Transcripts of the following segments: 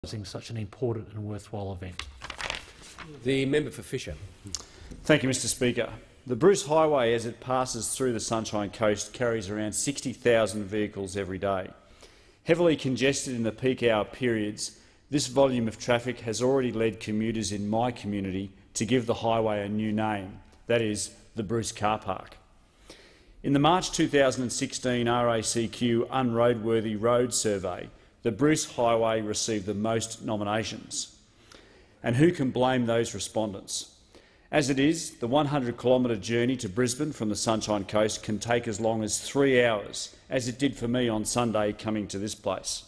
such an important and worthwhile event. The member for Fisher. Thank you, Mr Speaker. The Bruce Highway, as it passes through the Sunshine Coast, carries around 60,000 vehicles every day. Heavily congested in the peak hour periods, this volume of traffic has already led commuters in my community to give the highway a new name, that is, the Bruce Car Park. In the March 2016 RACQ Unroadworthy Road Survey, the Bruce Highway received the most nominations. And who can blame those respondents? As it is, the 100-kilometre journey to Brisbane from the Sunshine Coast can take as long as 3 hours, as it did for me on Sunday coming to this place.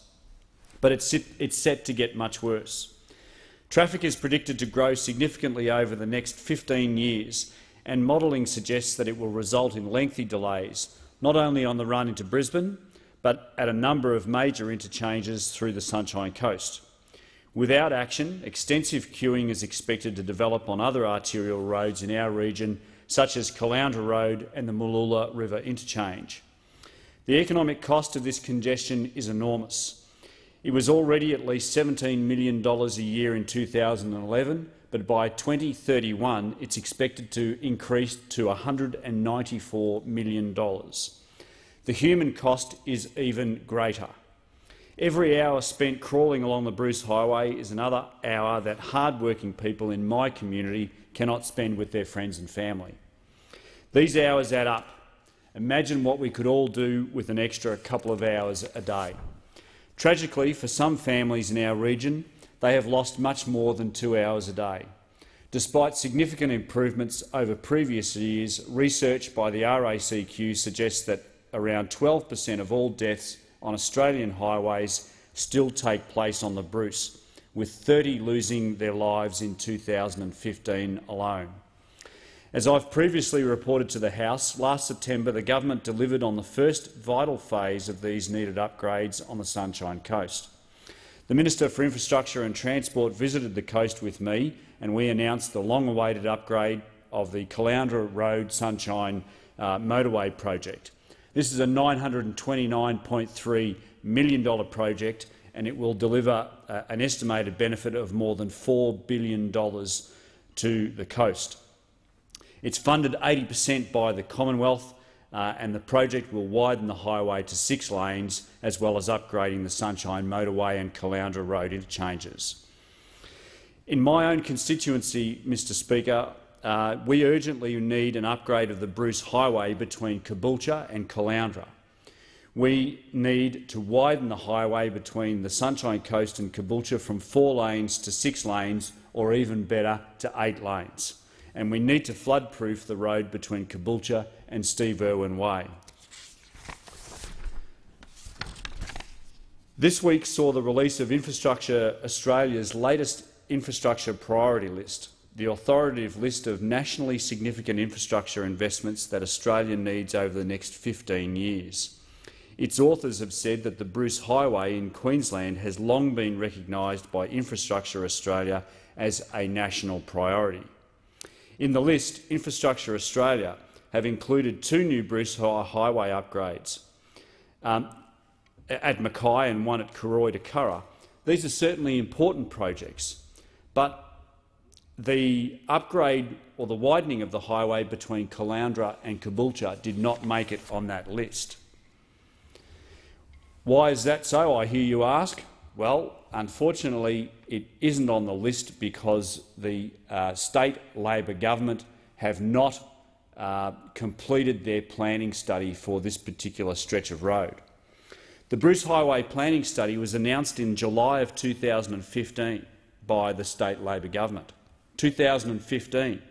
But it's set to get much worse. Traffic is predicted to grow significantly over the next 15 years, and modelling suggests that it will result in lengthy delays, not only on the run into Brisbane, but at a number of major interchanges through the Sunshine Coast. Without action, extensive queuing is expected to develop on other arterial roads in our region, such as Caloundra Road and the Mooloolah River interchange. The economic cost of this congestion is enormous. It was already at least $17 million a year in 2011, but by 2031 it's expected to increase to $194 million. The human cost is even greater. Every hour spent crawling along the Bruce Highway is another hour that hard-working people in my community cannot spend with their friends and family. These hours add up. Imagine what we could all do with an extra couple of hours a day. Tragically, for some families in our region, they have lost much more than 2 hours a day. Despite significant improvements over previous years, research by the RACQ suggests that around 12% of all deaths on Australian highways still take place on the Bruce, with 30 losing their lives in 2015 alone. As I've previously reported to the House, last September the government delivered on the first vital phase of these needed upgrades on the Sunshine Coast. The Minister for Infrastructure and Transport visited the coast with me, and we announced the long-awaited upgrade of the Caloundra Road Sunshine motorway project. This is a $929.3 million project, and it will deliver an estimated benefit of more than $4 billion to the coast. It's funded 80% by the Commonwealth, and the project will widen the highway to 6 lanes, as well as upgrading the Sunshine Motorway and Caloundra Road interchanges. In my own constituency, Mr Speaker, we urgently need an upgrade of the Bruce Highway between Caboolture and Caloundra. We need to widen the highway between the Sunshine Coast and Caboolture from 4 lanes to 6 lanes, or even better, to 8 lanes. And we need to flood-proof the road between Caboolture and Steve Irwin Way. This week saw the release of Infrastructure Australia's latest infrastructure priority list, the authoritative list of nationally significant infrastructure investments that Australia needs over the next 15 years. Its authors have said that the Bruce Highway in Queensland has long been recognised by Infrastructure Australia as a national priority. In the list, Infrastructure Australia have included 2 new Bruce Highway upgrades at Mackay and one at Karoi to Curra. These are certainly important projects, but the upgrade or the widening of the highway between Caloundra and Caboolture did not make it on that list. Why is that so, I hear you ask? Well, unfortunately, it isn't on the list because the state Labor government have not completed their planning study for this particular stretch of road. The Bruce Highway planning study was announced in July of 2015 by the state Labor government. 2015.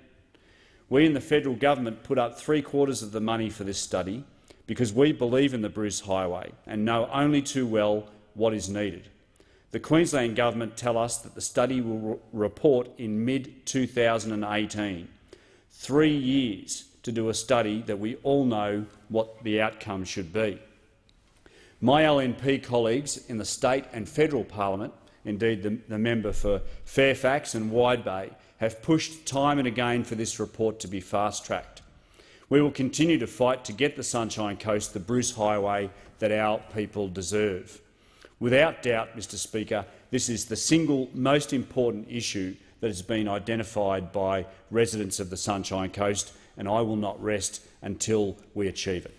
We in the federal government put up 3/4 of the money for this study because we believe in the Bruce Highway and know only too well what is needed. The Queensland government tell us that the study will report in mid-2018. 3 years to do a study that we all know what the outcome should be. My LNP colleagues in the state and federal parliament, indeed the member for Fairfax and Wide Bay, have pushed time and again for this report to be fast-tracked. We will continue to fight to get the Sunshine Coast the Bruce Highway that our people deserve. Without doubt, Mr Speaker, this is the single most important issue that has been identified by residents of the Sunshine Coast, and I will not rest until we achieve it.